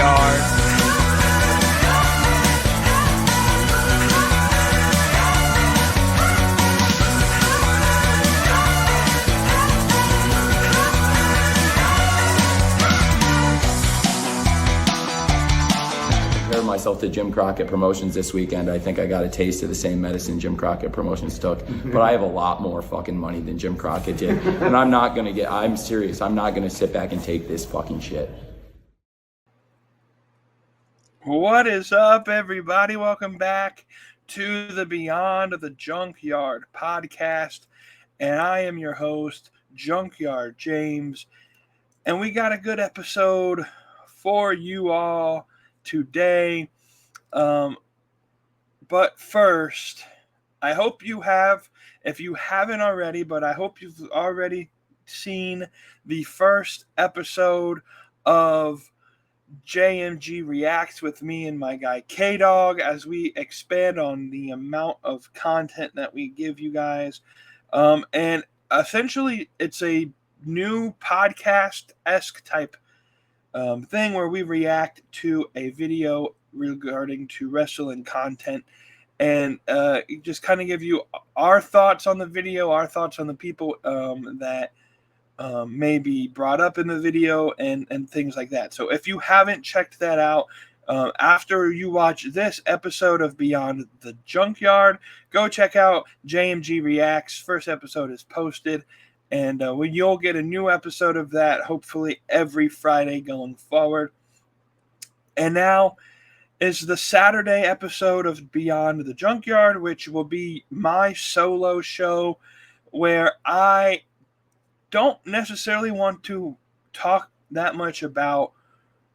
Junkyard. Myself to Jim Crockett Promotions this weekend. I think I got a taste of the same medicine Jim Crockett Promotions took, but I have a lot more fucking money than Jim Crockett did, and I'm serious, I'm not gonna sit back and take this fucking shit. What is up, everybody? Welcome back to the Beyond the Junkyard podcast, and I am your host, Junkyard James, and we got a good episode for you all today. But first, I hope you have, if you haven't already, but I hope you've already seen the first episode of JMG Reacts with me and my guy K-Dog as we expand on the amount of content that we give you guys. And essentially, it's a new podcast-esque type thing where we react to a video regarding to wrestling content and just kind of give you our thoughts on the video, our thoughts on the people that may be brought up in the video and things like that. So if you haven't checked that out, after you watch this episode of Beyond the Junkyard, go check out JMG Reacts. First episode is posted. And you'll get a new episode of that, hopefully every Friday going forward. And now is the Saturday episode of Beyond the Junkyard, which will be my solo show where I don't necessarily want to talk that much about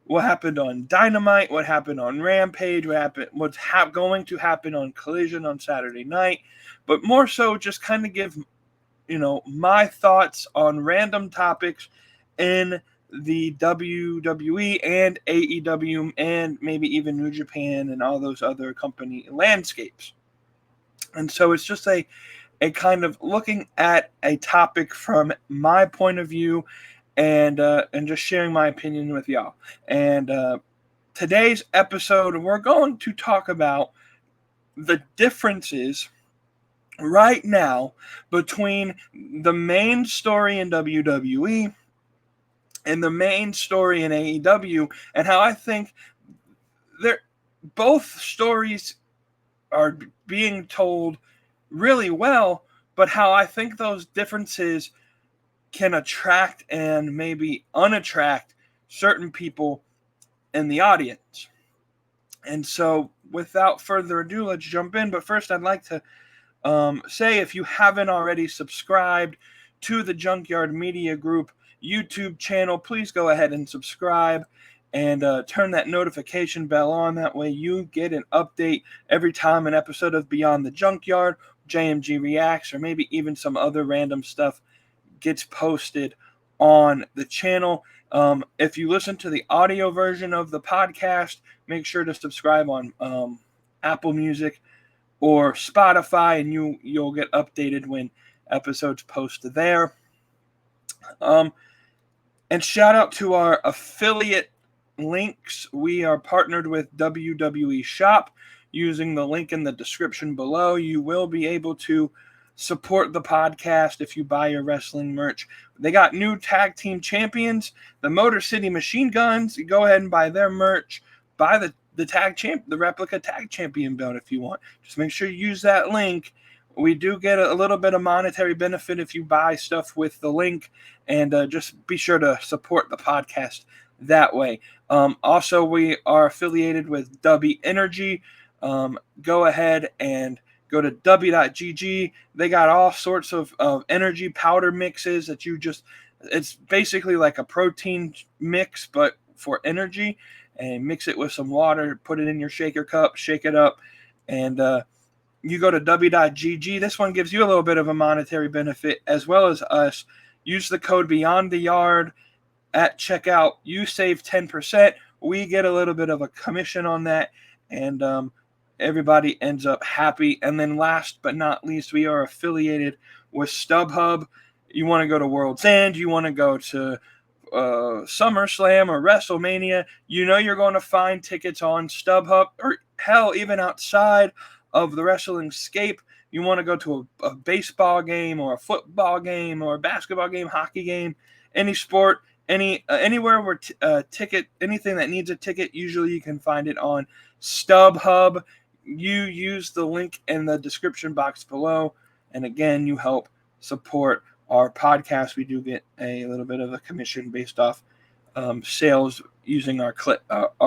what happened on Dynamite, what happened on Rampage, what's going to happen on Collision on Saturday night, but more so just kind of give my thoughts on random topics in the WWE and AEW and maybe even New Japan and all those other company landscapes. And so it's just a kind of looking at a topic from my point of view and just sharing my opinion with y'all. And today's episode, we're going to talk about the differences right now between the main story in WWE and the main story in AEW, and how I think both stories are being told really well, but how I think those differences can attract and maybe unattract certain people in the audience. And so without further ado, let's jump in. But first, I'd like to say, if you haven't already subscribed to the Junkyard Media Group YouTube channel, please go ahead and subscribe and turn that notification bell on. That way you get an update every time an episode of Beyond the Junkyard, JMG Reacts, or maybe even some other random stuff gets posted on the channel. If you listen to the audio version of the podcast, make sure to subscribe on Apple Music or Spotify, and you'll get updated when episodes post there. And shout out to our affiliate links. We are partnered with WWE Shop. Using the link in the description below, you will be able to support the podcast if you buy your wrestling merch. They got new tag team champions, the Motor City Machine Guns. You go ahead and buy their merch. Buy the replica tag champion belt if you want. Just make sure you use that link. We do get a little bit of monetary benefit if you buy stuff with the link, and just be sure to support the podcast that way. Also, we are affiliated with W Energy. Go ahead and go to w.gg. They got all sorts of energy powder mixes that it's basically like a protein mix, but for energy. And mix it with some water, put it in your shaker cup, shake it up, and you go to w.gg. This one gives you a little bit of a monetary benefit as well as us. Use the code Beyond the Yard at checkout. You save 10%. We get a little bit of a commission on that, and everybody ends up happy. And then last but not least, we are affiliated with StubHub. You want to go to World's End, you want to go to SummerSlam or WrestleMania, you know you're going to find tickets on StubHub, or hell, even outside of the wrestling scape. You want to go to a baseball game or a football game or a basketball game, hockey game, any sport, anywhere where anything that needs a ticket, usually you can find it on StubHub. You use the link in the description box below, and again, you help support our podcast. We do get a little bit of a commission based off sales using our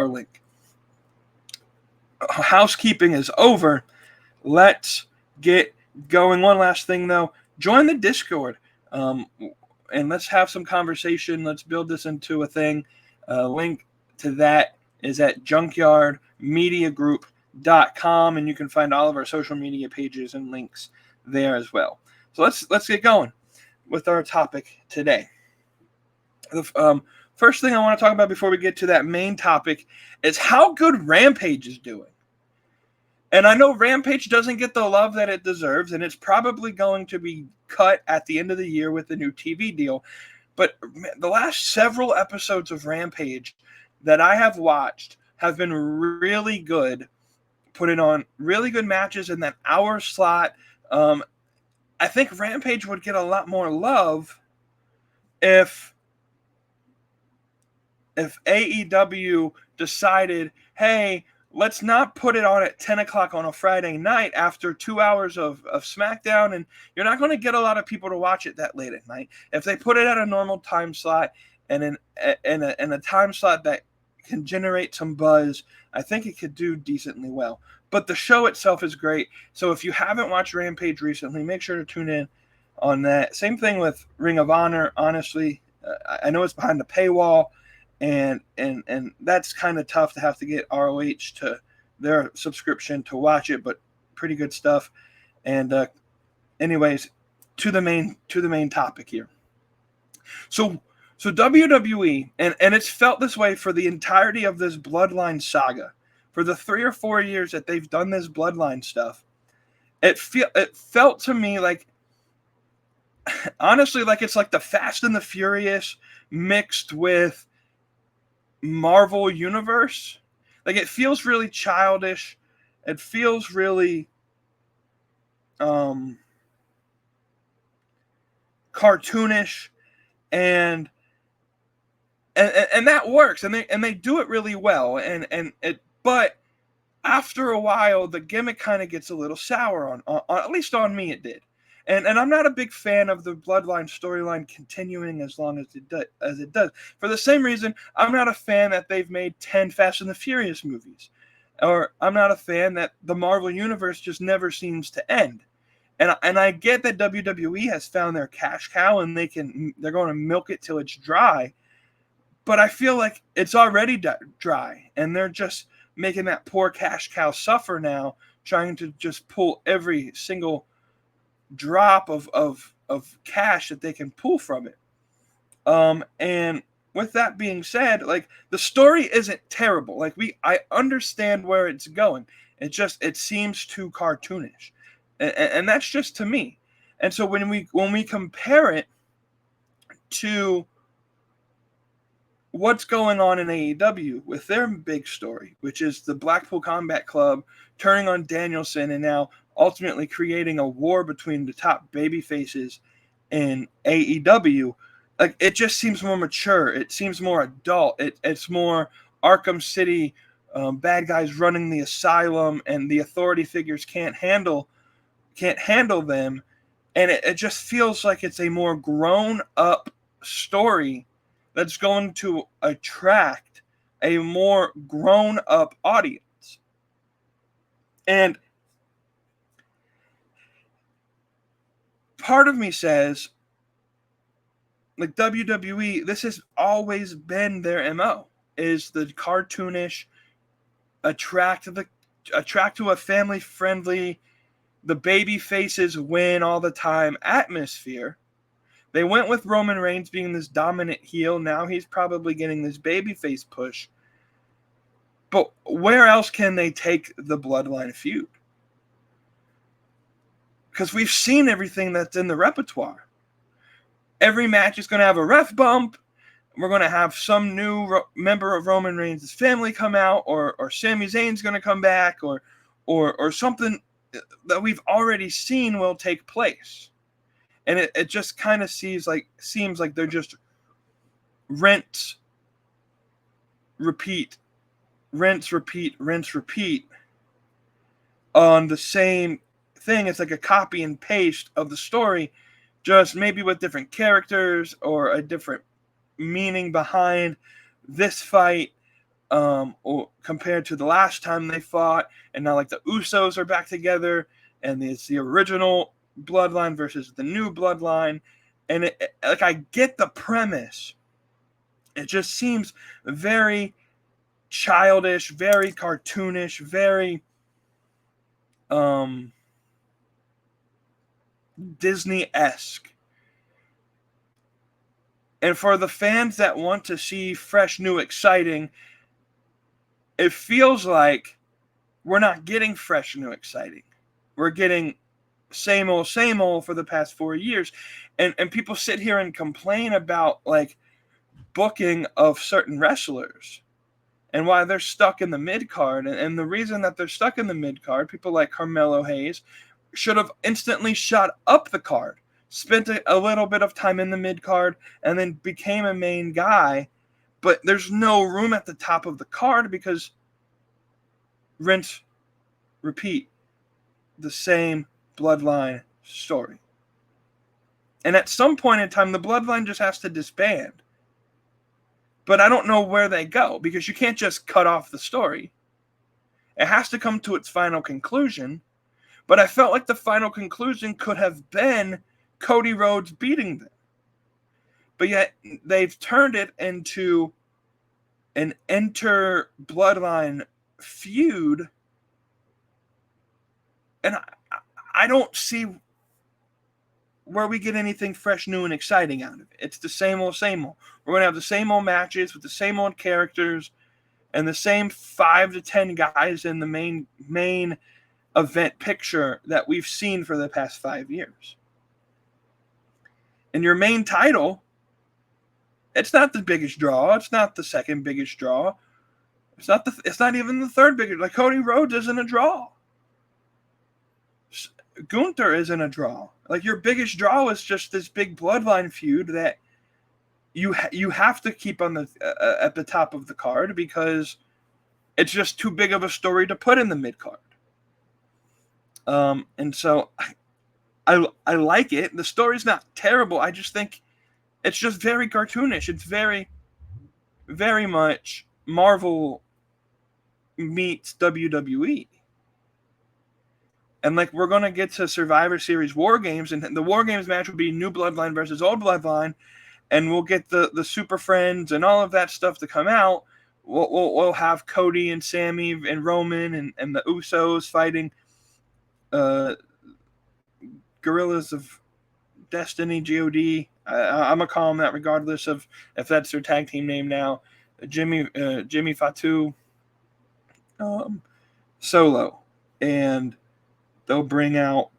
link. Housekeeping is over. Let's get going. One last thing, though. Join the Discord, and let's have some conversation. Let's build this into a thing. Link to that is at junkyardmediagroup.com, and you can find all of our social media pages and links there as well. So let's get going with our topic today. The first thing I want to talk about before we get to that main topic is how good Rampage is doing. And I know Rampage doesn't get the love that it deserves, and it's probably going to be cut at the end of the year with the new TV deal. But the last several episodes of Rampage that I have watched have been really good, putting on really good matches in that hour slot. I think Rampage would get a lot more love if AEW decided, hey, let's not put it on at 10 o'clock on a Friday night after 2 hours of SmackDown, and you're not going to get a lot of people to watch it that late at night. If they put it at a normal time slot and in a time slot that can generate some buzz, I think it could do decently well. But the show itself is great. So if you haven't watched Rampage recently, make sure to tune in on that. Same thing with Ring of Honor. Honestly, I know it's behind the paywall, and that's kind of tough to have to get ROH to their subscription to watch it, but pretty good stuff. And anyways, to the main topic here. So WWE, and it's felt this way for the entirety of this Bloodline saga. For the 3 or 4 years that they've done this Bloodline stuff, it felt to me like, honestly, like it's like the Fast and the Furious mixed with Marvel Universe. Like, it feels really childish. It feels really cartoonish, and that works, and they do it really well, but after a while the gimmick kind of gets a little sour on at least on me. It did, and I'm not a big fan of the Bloodline storyline continuing as long as it does. For the same reason, I'm not a fan that they've made 10 Fast and the Furious movies, or I'm not a fan that the Marvel Universe just never seems to end. And I get that WWE has found their cash cow and they're going to milk it till it's dry, but I feel like it's already dry, and they're just making that poor cash cow suffer now, trying to just pull every single drop of cash that they can pull from it. And with that being said, like, the story isn't terrible. Like, I understand where it's going. It seems too cartoonish. And that's just to me. And so when we compare it to what's going on in AEW with their big story, which is the Blackpool Combat Club turning on Danielson and now ultimately creating a war between the top babyfaces in AEW, like, it just seems more mature. It seems more adult. It's more Arkham City, bad guys running the asylum, and the authority figures can't handle them, and it just feels like it's a more grown-up story that's going to attract a more grown-up audience. And part of me says, like, WWE, this has always been their MO, is the cartoonish, attract to a family-friendly, the baby faces win all the time atmosphere. They went with Roman Reigns being this dominant heel. Now he's probably getting this babyface push. But where else can they take the Bloodline feud? Because we've seen everything that's in the repertoire. Every match is going to have a ref bump. we're going to have some new member of Roman Reigns' family come out, or Sami Zayn's going to come back, or something that we've already seen will take place. And it just kind of seems like they're just rinse, repeat on the same thing. It's like a copy and paste of the story, just maybe with different characters or a different meaning behind this fight, or compared to the last time they fought. And now, like, the Usos are back together, and it's the original bloodline versus the new bloodline. And like, I get the premise. It just seems very childish, very cartoonish, very Disney-esque. And for the fans that want to see fresh, new, exciting, it feels like we're not getting fresh, new, exciting. We're getting same old for the past 4 years. And people sit here and complain about, like, booking of certain wrestlers and why they're stuck in the mid-card. And the reason that they're stuck in the mid-card, people like Carmelo Hayes should have instantly shot up the card, spent a little bit of time in the mid-card, and then became a main guy. But there's no room at the top of the card because rinse, repeat, the same bloodline story. And at some point in time, the bloodline just has to disband. But I don't know where they go, because you can't just cut off the story. It has to come to its final conclusion. But I felt like the final conclusion could have been Cody Rhodes beating them. But yet they've turned it into an inter-bloodline feud. And I don't see where we get anything fresh, new, and exciting out of it. It's the same old, same old. We're going to have the same old matches with the same old characters and the same 5 to 10 guys in the main event picture that we've seen for the past 5 years. And your main title, it's not the biggest draw. It's not the second biggest draw. It's not even the third biggest. Like, Cody Rhodes isn't a draw. Gunther isn't a draw. Like, your biggest draw is just this big bloodline feud that you have to keep on the at the top of the card, because it's just too big of a story to put in the mid card. And so I like it. The story's not terrible. I just think it's just very cartoonish. It's very, very much Marvel meets WWE. And, like, we're going to get to Survivor Series War Games, and the War Games match will be New Bloodline versus Old Bloodline, and we'll get the Super Friends and all of that stuff to come out. We'll have Cody and Sammy and Roman and the Usos fighting Guerrillas of Destiny, GOD. I'm going to call them that regardless of if that's their tag team name now. Jimmy Fatu, Solo, and they'll bring out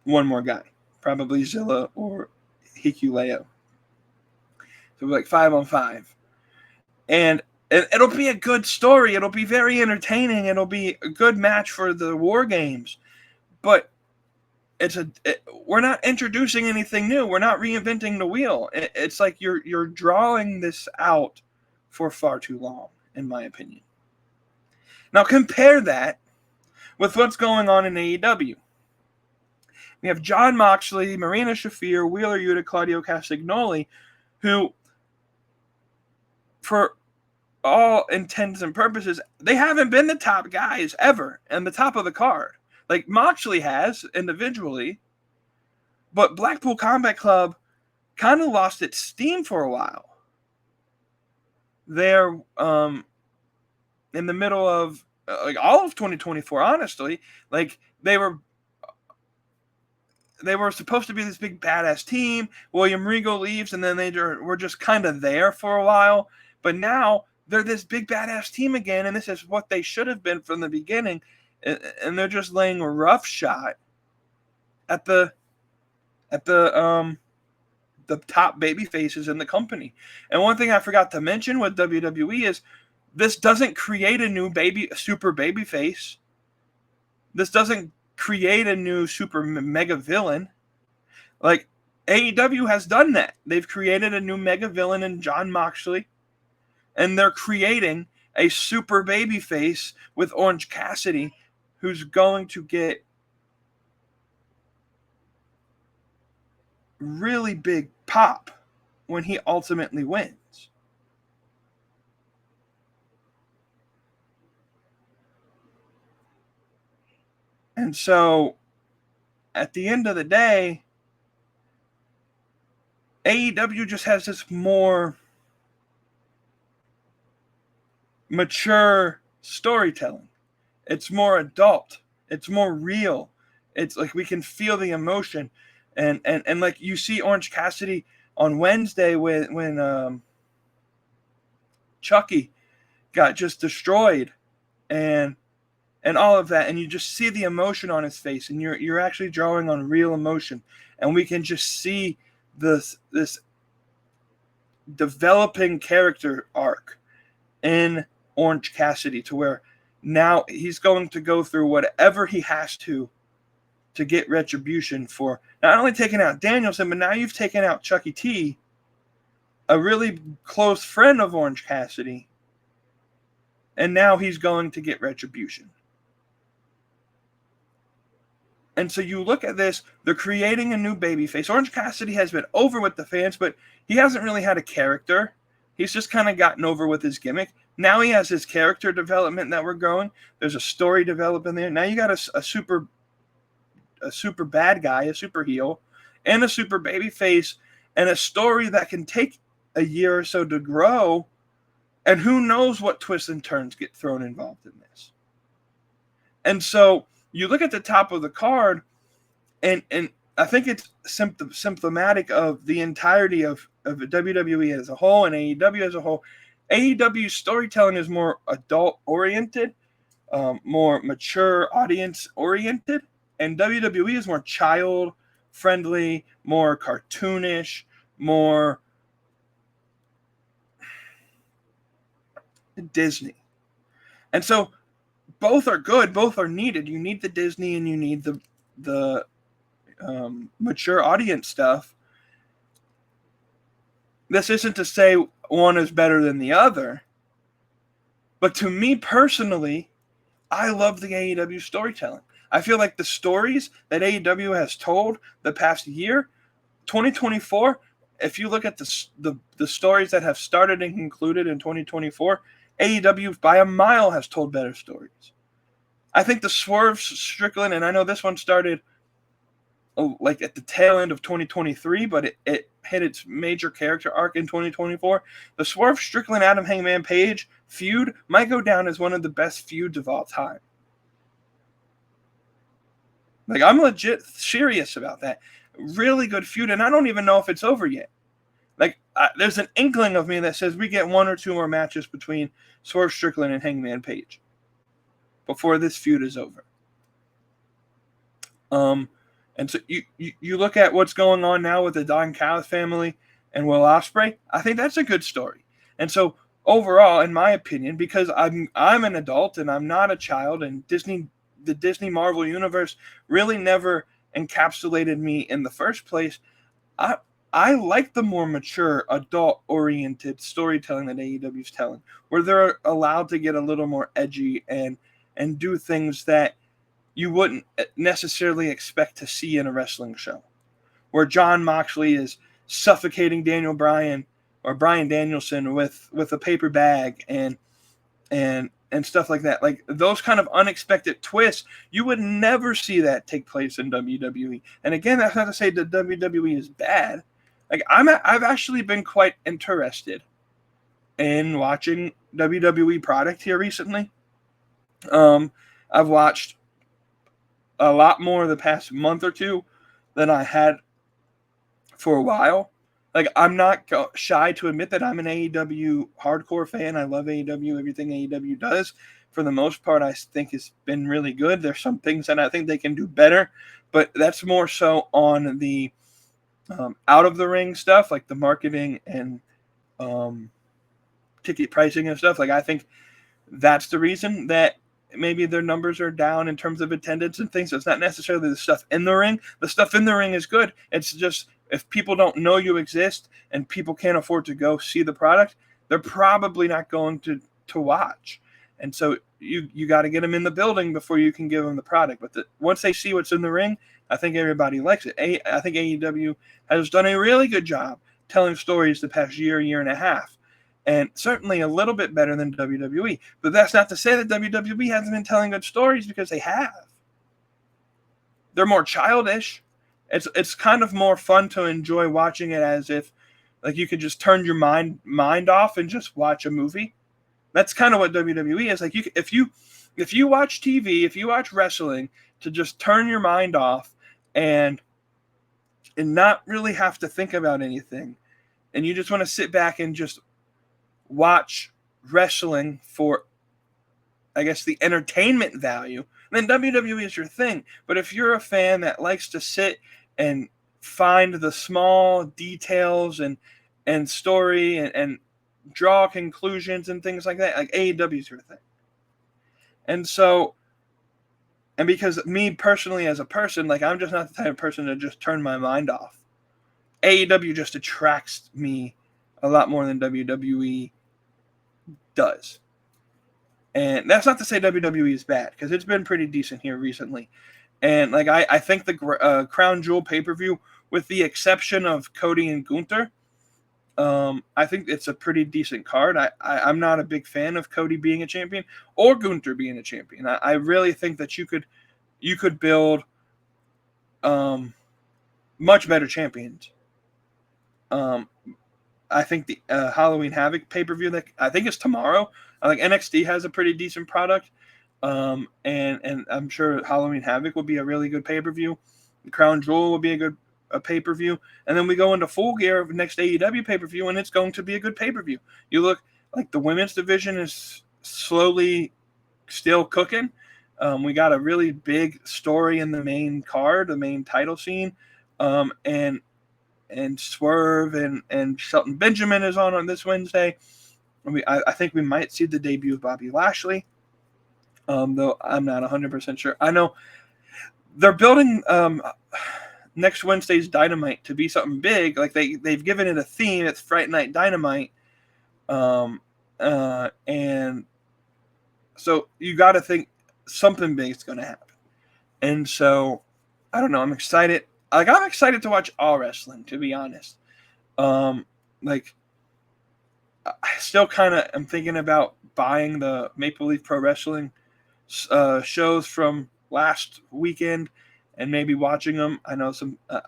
one more guy, probably Zilla or Hikuleo. So we're like 5-on-5. And it'll be a good story. It'll be very entertaining. It'll be a good match for the War Games. But we're not introducing anything new. We're not reinventing the wheel. It's like you're drawing this out for far too long, in my opinion. Now compare that with what's going on in AEW. We have Jon Moxley, Marina Shafir, Wheeler Yuta, Claudio Castagnoli, who, for all intents and purposes, they haven't been the top guys ever and the top of the card. Like, Moxley has individually, but Blackpool Combat Club kind of lost its steam for a while. They're in the middle of like all of 2024, honestly. Like, they were supposed to be this big badass team. William Regal leaves, and then they were just kind of there for a while. But now they're this big badass team again, and this is what they should have been from the beginning. And they're just laying a rough shot at the the top baby faces in the company. And one thing I forgot to mention with WWE is this doesn't create a new super baby face. This doesn't create a new super mega villain. Like, AEW has done that. They've created a new mega villain in Jon Moxley, and they're creating a super baby face with Orange Cassidy, who's going to get really big pop when he ultimately wins. And so, at the end of the day, AEW just has this more mature storytelling. It's more adult. It's more real. It's like we can feel the emotion. And like you see Orange Cassidy on Wednesday when Chucky got just destroyed and all of that, and you just see the emotion on his face, and you're actually drawing on real emotion, and we can just see this developing character arc in Orange Cassidy, to where now he's going to go through whatever he has to get retribution for not only taking out Danielson, but now you've taken out Chucky T, a really close friend of Orange Cassidy, and now he's going to get retribution. And so you look at this, they're creating a new babyface. Orange Cassidy has been over with the fans, but he hasn't really had a character. He's just kind of gotten over with his gimmick. Now he has his character development that we're growing. There's a story developing there. Now you got a super bad guy, a super heel, and a super baby face, and a story that can take a year or so to grow, and who knows what twists and turns get thrown involved in this. And so you look at the top of the card, and I think it's symptomatic of the entirety of WWE as a whole and AEW as a whole. AEW's storytelling is more adult-oriented, more mature audience-oriented, and WWE is more child-friendly, more cartoonish, more Disney. And so both are good, both are needed. You need the Disney and you need the mature audience stuff. This isn't to say one is better than the other, but to me personally, I love the AEW storytelling. I feel like the stories that AEW has told the past year, 2024, if you look at the stories that have started and concluded in 2024, AEW by a mile has told better stories. I think the Swerve Strickland, and I know this one started like at the tail end of 2023, but it hit its major character arc in 2024. The Swerve Strickland Adam Hangman Page feud might go down as one of the best feuds of all time. Like, I'm legit serious about that. Really good feud, and I don't even know if it's over yet. Like, there's an inkling of me that says we get one or two more matches between Swerve Strickland and Hangman Page before this feud is over. And so you look at what's going on now with the Don Callis family and Will Ospreay. I think that's a good story. And so overall, in my opinion, because I'm an adult and I'm not a child, and the Disney Marvel universe really never encapsulated me in the first place, I like the more mature, adult-oriented storytelling that AEW's telling, where they're allowed to get a little more edgy and do things that you wouldn't necessarily expect to see in a wrestling show, where Jon Moxley is suffocating Daniel Bryan or Bryan Danielson with a paper bag and stuff like that. Like, those kind of unexpected twists, you would never see that take place in WWE. And again, that's not to say that WWE is bad. Like, I've actually been quite interested in watching WWE product here recently. I've watched a lot more the past month or two than I had for a while. Like, I'm not shy to admit that I'm an AEW hardcore fan. I love AEW. Everything AEW does, for the most part, I think has been really good. There's some things that I think they can do better, but that's more so on the out of the ring stuff, like the marketing and ticket pricing and stuff. Like, I think that's the reason that maybe their numbers are down in terms of attendance and things. So it's not necessarily the stuff in the ring. The stuff in the ring is good. It's just if people don't know you exist and people can't afford to go see the product, they're probably not going to watch. And so you got to get them in the building before you can give them the product. But once they see what's in the ring, I think everybody likes it. I think AEW has done a really good job telling stories the past year and a half. And certainly a little bit better than WWE. But that's not to say that WWE hasn't been telling good stories, because they have. They're more childish. It's kind of more fun to enjoy watching it, as if like you could just turn your mind off and just watch a movie. That's kind of what WWE is. Like, if you watch TV, if you watch wrestling, to just turn your mind off and not really have to think about anything, and you just want to sit back and just watch wrestling for, I guess, the entertainment value, then WWE is your thing. But if you're a fan that likes to sit and find the small details and story and draw conclusions and things like that, like, AEW is your thing. And so, and because me personally as a person, like, I'm just not the type of person to just turn my mind off. AEW just attracts me a lot more than WWE does. And that's not to say WWE is bad, because it's been pretty decent here recently. And like, I think the Crown Jewel pay-per-view, with the exception of Cody and Gunther, I think it's a pretty decent card. I'm not a big fan of Cody being a champion or Gunther being a champion. I really think that you could build much better champions. I think the Halloween Havoc pay-per-view, that I think it's tomorrow. I think NXT has a pretty decent product, and I'm sure Halloween Havoc will be a really good pay-per-view. Crown Jewel will be a good pay-per-view, and then we go into Full Gear of next AEW pay-per-view, and it's going to be a good pay-per-view. You look like the women's division is slowly still cooking. We got a really big story in the main card, the main title scene, and Swerve and Shelton Benjamin is on this Wednesday. I think we might see the debut of Bobby Lashley, though I'm not 100% sure. I know they're building next Wednesday's Dynamite to be something big. Like, they've given it a theme. It's Fright Night Dynamite, and so you got to think something big is going to happen. And so I don't know. I'm excited. Like, I'm excited to watch all wrestling, to be honest. Like, I still kind of am thinking about buying the Maple Leaf Pro Wrestling shows from last weekend and maybe watching them. I know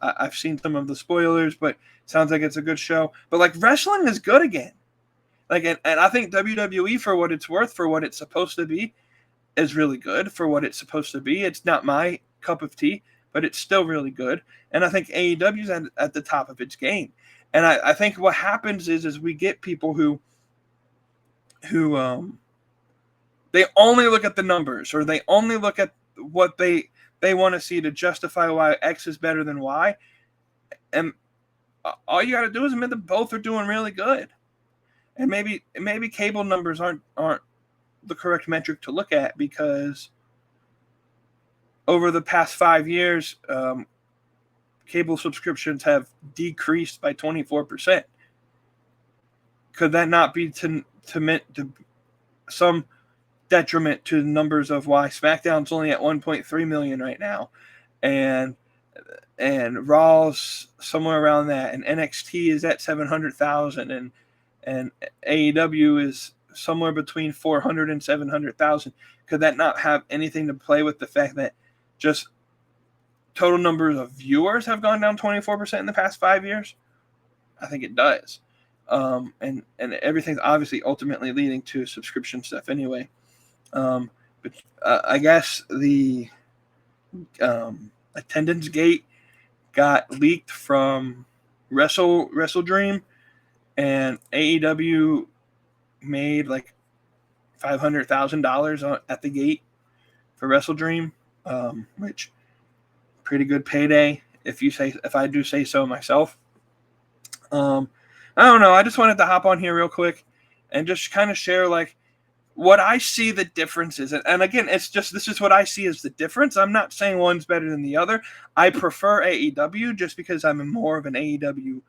I've seen some of the spoilers, but it sounds like it's a good show. But like, wrestling is good again. Like, and I think WWE, for what it's worth, for what it's supposed to be, is really good for what it's supposed to be. It's not my cup of tea, but it's still really good. And I think AEW's at the top of its game. And I think what happens is we get people who they only look at the numbers, or they only look at what they want to see to justify why X is better than Y. And all you got to do is admit that both are doing really good. And maybe cable numbers aren't the correct metric to look at, because over the past 5 years, cable subscriptions have decreased by 24%. Could that not be to some detriment to the numbers of why SmackDown's only at 1.3 million right now, and Raw's somewhere around that, and NXT is at 700,000, and AEW is somewhere between 400 and 700,000? Could that not have anything to play with the fact that just total numbers of viewers have gone down 24% in the past 5 years? I think it does. And everything's obviously ultimately leading to subscription stuff anyway. But I guess the attendance gate got leaked from Wrestle Dream, and AEW made like $500,000 at the gate for Wrestle Dream, which pretty good payday if I do say so myself. I don't know. I just wanted to hop on here real quick and just kind of share like what I see the difference is. And again, this is what I see as the difference. I'm not saying one's better than the other. I prefer AEW just because I'm more of an AEW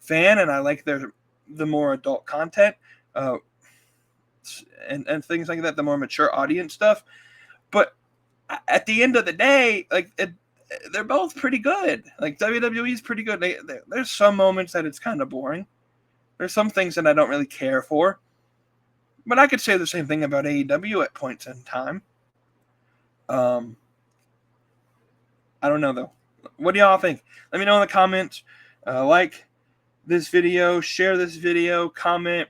fan and I like the more adult content and things like that, the more mature audience stuff. But at the end of the day, like they're both pretty good. Like WWE is pretty good. There's some moments that it's kind of boring. There's some things that I don't really care for. But I could say the same thing about AEW at points in time. I don't know, though. What do y'all think? Let me know in the comments. Like this video, share this video, comment,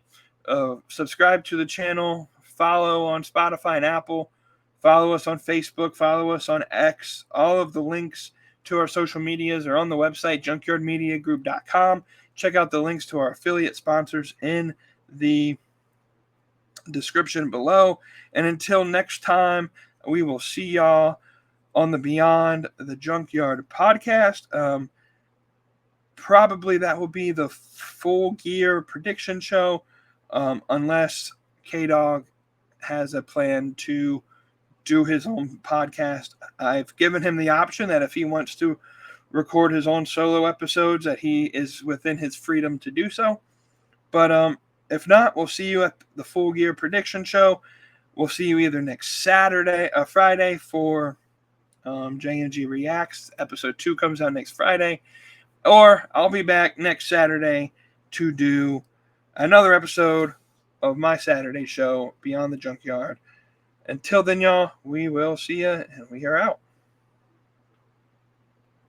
subscribe to the channel, follow on Spotify and Apple, follow us on Facebook, follow us on X. All of the links to our social medias are on the website, junkyardmediagroup.com. Check out the links to our affiliate sponsors in the description below. And until next time, we will see y'all on the Beyond the Junkyard podcast. Probably that will be the Full Gear prediction show, unless K-Dog has a plan to do his own podcast. I've given him the option that if he wants to record his own solo episodes, that he is within his freedom to do so. But if not, we'll see you at the Full Gear prediction show. We'll see you either next Friday for J&G Reacts. Episode 2 comes out next Friday. Or I'll be back next Saturday to do another episode of my Saturday show, Beyond the Junkyard. Until then, y'all, we will see you, and we are out.